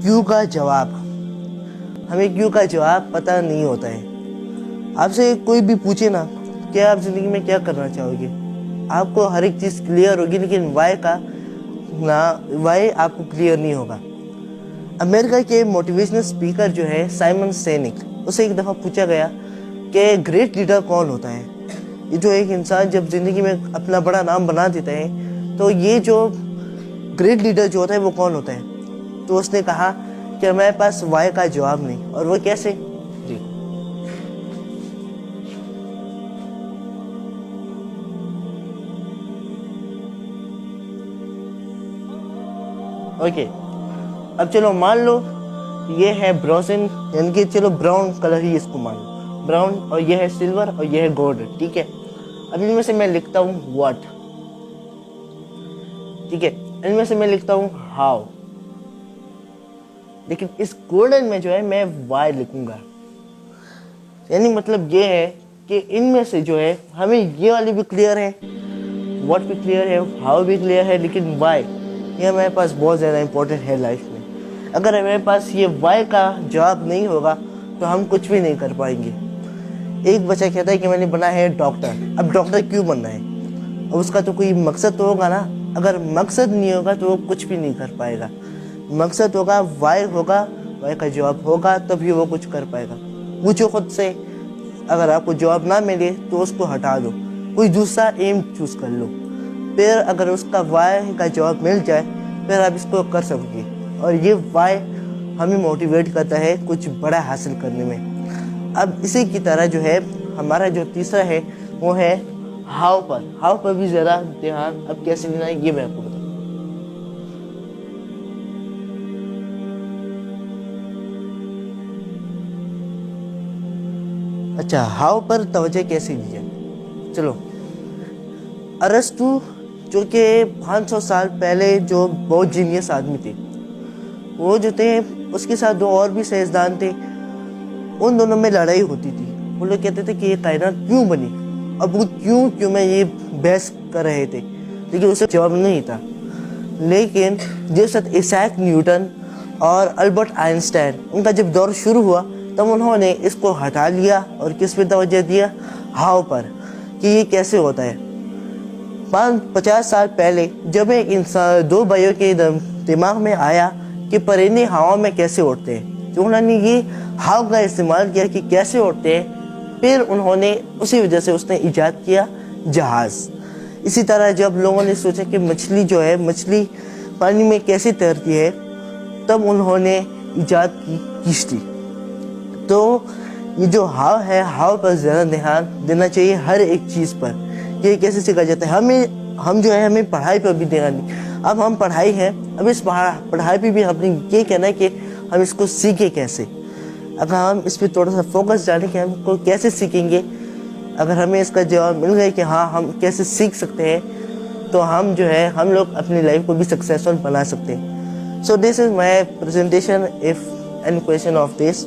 क्यों का जवाब। हमें क्यों का जवाब पता नहीं होता है। आपसे कोई भी पूछे ना कि आप ज़िंदगी में क्या करना चाहोगे, आपको हर एक चीज़ क्लियर होगी, लेकिन वाई आपको क्लियर नहीं होगा। अमेरिका के मोटिवेशनल स्पीकर जो है साइमन सेनिक, उसे एक दफ़ा पूछा गया कि ग्रेट लीडर कौन होता है। ये जो एक इंसान जब ज़िंदगी में अपना बड़ा नाम बना देता है, तो ये जो ग्रेट लीडर जो होता है वो कौन होता है। तो उसने कहा कि हमारे पास वाई का जवाब नहीं। और वो कैसे जी। ओके, अब चलो मान लो ये है ब्रोंजन, यानी कि चलो ब्राउन कलर ही इसको मान लो, ब्राउन, और ये है सिल्वर और ये है गोल्ड, ठीक है। अब इनमें से मैं लिखता हूँ व्हाट, ठीक है, इनमें से मैं लिखता हूँ हाउ, लेकिन इस गोल्डन में जो है मैं वाई लिखूंगा। यानी मतलब ये है कि इनमें से जो है हमें ये वाली भी क्लियर है, व्हाट भी क्लियर है, हाउ भी क्लियर है, लेकिन वाई ये हमारे पास बहुत ज़्यादा इंपॉर्टेंट है लाइफ में। अगर हमारे पास ये वाई का जवाब नहीं होगा तो हम कुछ भी नहीं कर पाएंगे। एक बच्चा कहता है कि मैंने बना है डॉक्टर। अब डॉक्टर क्यों बनना है, अब उसका तो कोई मकसद तो होगा ना। अगर मकसद नहीं होगा तो वो कुछ भी नहीं कर पाएगा। मकसद होगा, वाई होगा, वाई का जवाब होगा, तभी वो कुछ कर पाएगा। पूछो खुद से, अगर आपको जवाब ना मिले तो उसको हटा दो, कोई दूसरा एम चूज कर लो, फिर अगर उसका वाई का जवाब मिल जाए फिर आप इसको कर सकोगे। और ये वाई हमें मोटिवेट करता है कुछ बड़ा हासिल करने में। अब इसी की तरह जो है हमारा जो तीसरा है वो है हाउ पर। हाउ पर भी ज़रा ध्यान अब कैसे लेना है ये मैं आपको बताऊँ। अच्छा, हाउ पर तवज्जो कैसे दी जाए। चलो, अरस्तु जो कि 500 साल पहले जो बहुत जीनियस आदमी थे, वो जो थे उसके साथ दो और भी साइंसदान थे, उन दोनों में लड़ाई होती थी। वो लोग कहते थे कि ये कायनात क्यों बनी। अब वो क्यों में ये बहस कर रहे थे, लेकिन उसे जवाब नहीं था। लेकिन जिस वक्त इसैक न्यूटन और अल्बर्ट आइंस्टाइन उनका जब दौर शुरू हुआ तब उन्होंने इसको हटा लिया और किस पे तवज्जो दिया, हाउ पर, कि ये कैसे होता है। 50 साल पहले जब एक इंसान दो भाइयों के दिमाग में आया कि परिंदे हवा में कैसे उड़ते हैं, तो उन्होंने ये हाउ का इस्तेमाल किया कि कैसे उड़ते हैं। फिर उन्होंने उसी वजह से उसने इजाद किया जहाज़। इसी तरह जब लोगों ने सोचा कि मछली जो है, मछली पानी में कैसे तैरती है, तब उन्होंने इजाद की किश्ती। तो ये जो हाव है, हाव पर ज़्यादा ध्यान देना चाहिए हर एक चीज़ पर। ये कैसे सीखा जाता है, हम जो है हमें पढ़ाई पर भी ध्यान दें। अब हम पढ़ाई है, अब इस पढ़ाई पे भी हमने ये कहना है कि हम इसको सीखें कैसे। अगर हम इस पर थोड़ा सा फोकस डालें कि हमको कैसे सीखेंगे, अगर हमें इसका जवाब मिल गया कि हाँ हम कैसे सीख सकते हैं, तो हम जो है हम लोग अपनी लाइफ को भी सक्सेसफुल बना सकते हैं। So this is my presentation. If any question of this